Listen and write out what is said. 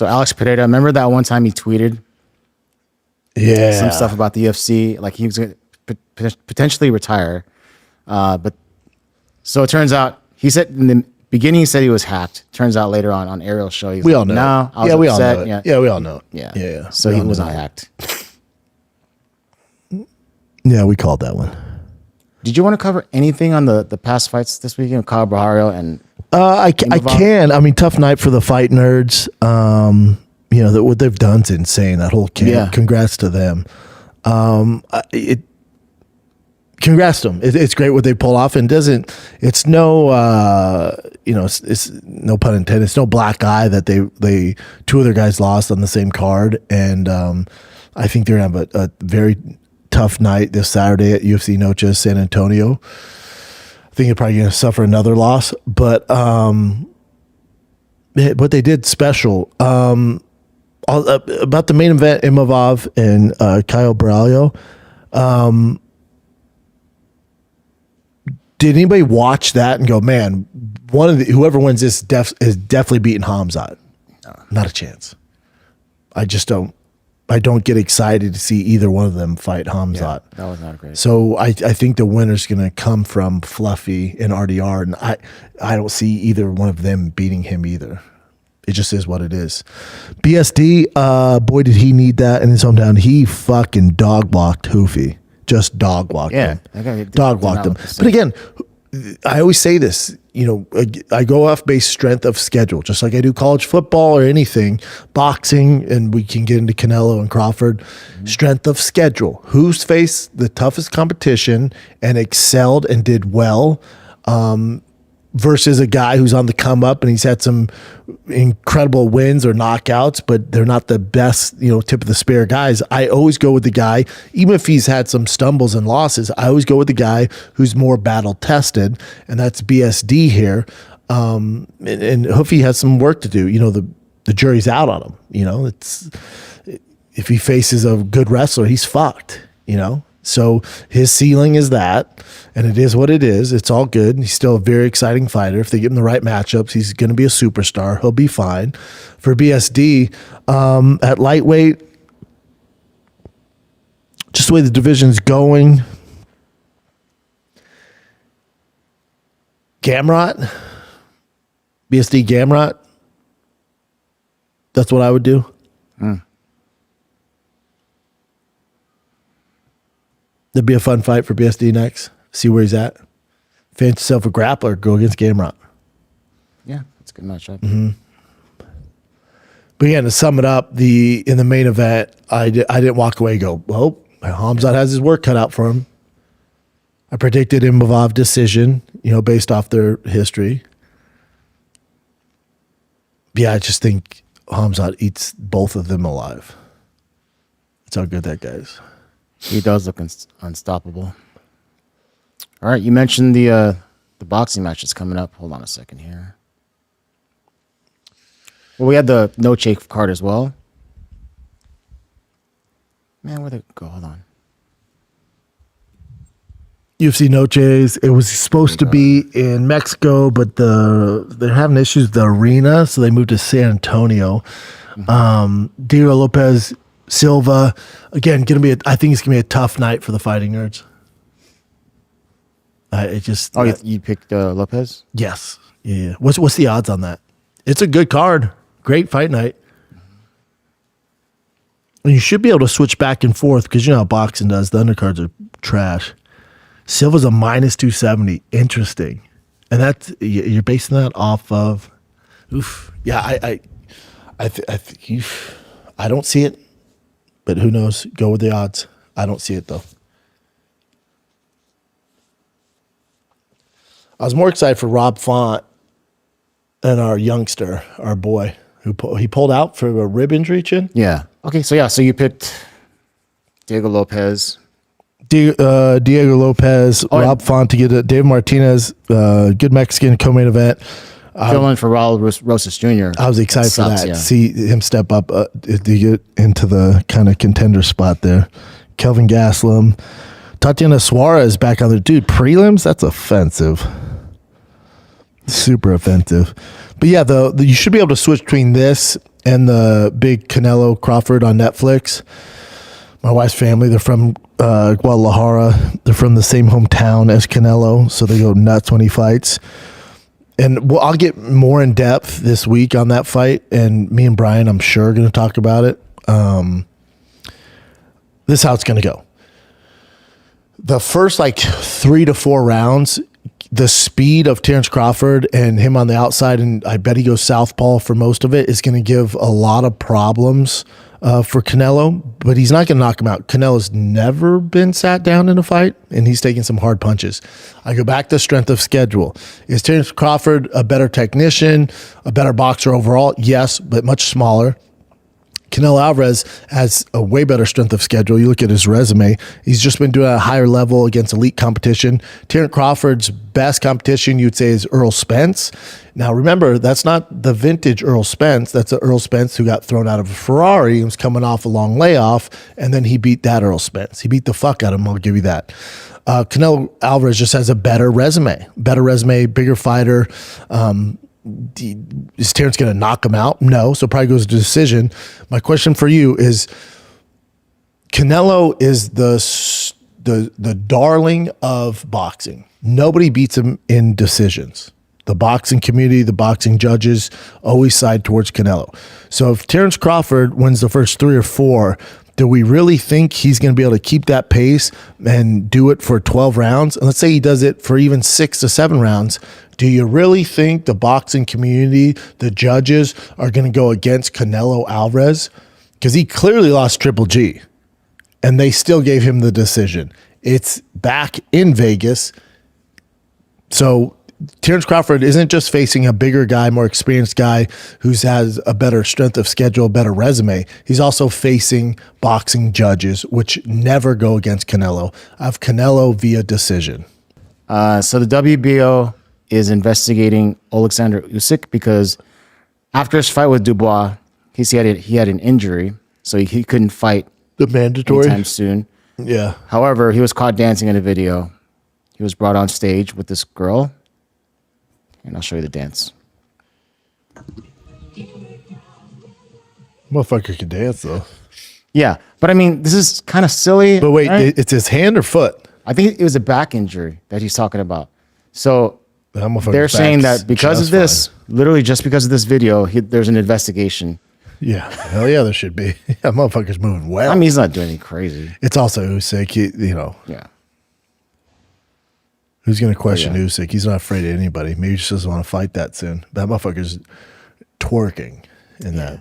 So Alex Pereira, remember that one time he tweeted some stuff about the UFC, like he was going to potentially retire. But so it turns out he said in the beginning he said he was hacked. Turns out later on Ariel's show, he's we like, all know. No, I was we upset. all know. Yeah. Yeah, we all know. Yeah. So he was not hacked. Yeah, we called that one. Did you want to cover anything on the past fights this weekend? Kyle Barrio and I can. I mean, tough night for the fight nerds. What they've done's insane. That whole camp. Yeah. Congrats to them. Congrats to them. It's great what they pull off, and it's no, it's no pun intended. It's no black eye that they two other guys lost on the same card, and I think they're gonna have a very tough night this Saturday at UFC Noche San Antonio. I think they're probably going to suffer another loss, but what they did special about the main event, Imavov and Kyle Barrio. Did anybody watch that and go, man, whoever wins this is definitely beating Hamzat? No. Not a chance. I don't get excited to see either one of them fight Hamzat. Yeah, that was not great. So I think the winner's going to come from Fluffy and RDR, and I don't see either one of them beating him either. It just is what it is. BSD, boy, did he need that in his hometown. He fucking dog walked Hoofy. Just dog walked him. Dog walked him. But again, I always say this, I go off base strength of schedule, just like I do college football or anything, boxing, and we can get into Canelo and Crawford. Mm-hmm. Strength of schedule. Who's faced the toughest competition and excelled and did well, versus a guy who's on the come up and he's had some incredible wins or knockouts, but they're not the best, tip of the spear guys. I always go with the guy, even if he's had some stumbles and losses, I always go with the guy who's more battle tested, and that's BSD here. And Hoofy has some work to do. The jury's out on him. If he faces a good wrestler, he's fucked, So his ceiling is that, and it is what it is. It's all good. He's still a very exciting fighter. If they give him the right matchups, he's going to be a superstar. He'll be fine. For BSD, at lightweight, just the way the division's going, Gamrot, BSD Gamrot, that's what I would do. That'd be a fun fight for BSD next. See where he's at. Fancy yourself a grappler, go against Gamrot. Yeah, that's a good matchup. Mm-hmm. But again, to sum it up, in the main event, I didn't walk away and go, well, Hamzat has his work cut out for him. I predicted Imavov decision, based off their history. Yeah, I just think Hamzat eats both of them alive. That's how good that guy is. He does look unstoppable. All right, you mentioned the boxing match that's coming up. Hold on a second here. Well, we had the Noche card as well. Man, where'd it go? Hold on. UFC Noches. It was supposed to be in Mexico, but they're having issues with the arena, so they moved to San Antonio. Mm-hmm. Diego Lopez Silva, again, I think it's gonna be a tough night for the fighting nerds. You picked Lopez? Yes. Yeah. What's the odds on that? It's a good card. Great fight night. And you should be able to switch back and forth because you know how boxing does. The undercards are trash. Silva's a minus 270. Interesting. And that's you're basing that off of. Oof. Yeah. I don't see it. But who knows? Go with the odds. I don't see it, though. I was more excited for Rob Font and our youngster, our boy, he pulled out for a rib injury, Chin. Yeah. Okay, so you picked Diego Lopez. Diego Lopez, Rob Font to get it. Dave Martinez, good Mexican co-main event. Filling for Raul Rosas Jr. I was excited for that. Yeah. See him step up to get into the kind of contender spot there. Kelvin Gastelum. Tatiana Suarez back on there. Dude, prelims? That's offensive. Super offensive. But yeah, you should be able to switch between this and the big Canelo Crawford on Netflix. My wife's family, they're from Guadalajara. They're from the same hometown as Canelo, so they go nuts when he fights. And I'll get more in depth this week on that fight, and me and Brian, I'm sure, are going to talk about it. This is how it's going to go. The first 3 to 4 rounds, the speed of Terrence Crawford and him on the outside, and I bet he goes southpaw for most of it, is going to give a lot of problems for Canelo, but he's not going to knock him out. Canelo's never been sat down in a fight, and he's taking some hard punches. I go back to strength of schedule. Is Terrence Crawford a better technician, a better boxer overall? Yes, but much smaller. Canelo Alvarez has a way better strength of schedule. You look at his resume. He's just been doing it at a higher level against elite competition. Terrence Crawford's best competition, you'd say, is Earl Spence. Now, remember, that's not the vintage Earl Spence. That's the Earl Spence who got thrown out of a Ferrari and was coming off a long layoff, and then he beat that Earl Spence. He beat the fuck out of him, I'll give you that. Canelo Alvarez just has a better resume, bigger fighter. Is Terrence going to knock him out? No, so probably goes to decision. My question for you is, Canelo is the darling of boxing. Nobody beats him in decisions. The boxing community, the boxing judges always side towards Canelo. So if Terrence Crawford wins the first 3 or 4, do we really think he's going to be able to keep that pace and do it for 12 rounds? And let's say he does it for even 6 to 7 rounds. Do you really think the boxing community, the judges, are going to go against Canelo Alvarez? Because he clearly lost Triple G, and they still gave him the decision. It's back in Vegas. So Terrence Crawford isn't just facing a bigger guy, more experienced guy who has a better strength of schedule, better resume. He's also facing boxing judges, which never go against Canelo. I have Canelo via decision. So the WBO is investigating Alexander Usyk because after his fight with Dubois, he had an injury, so he couldn't fight The mandatory anytime soon. Yeah. However, he was caught dancing in a video. He was brought on stage with this girl, and I'll show you the dance. Motherfucker can dance though. Yeah, but I mean, this is kind of silly. But wait, right? it's his hand or foot? I think it was a back injury that he's talking about. So That motherfucker's they're saying back's that because of just this, fine. literally just because of this video, there's an investigation. Yeah, hell yeah, there should be. That motherfucker's moving well. I mean, he's not doing anything crazy. It's also Usyk. Yeah. Who's going to question yeah. Usyk? He's not afraid of anybody. Maybe he just doesn't want to fight that soon. That motherfucker's twerking in that.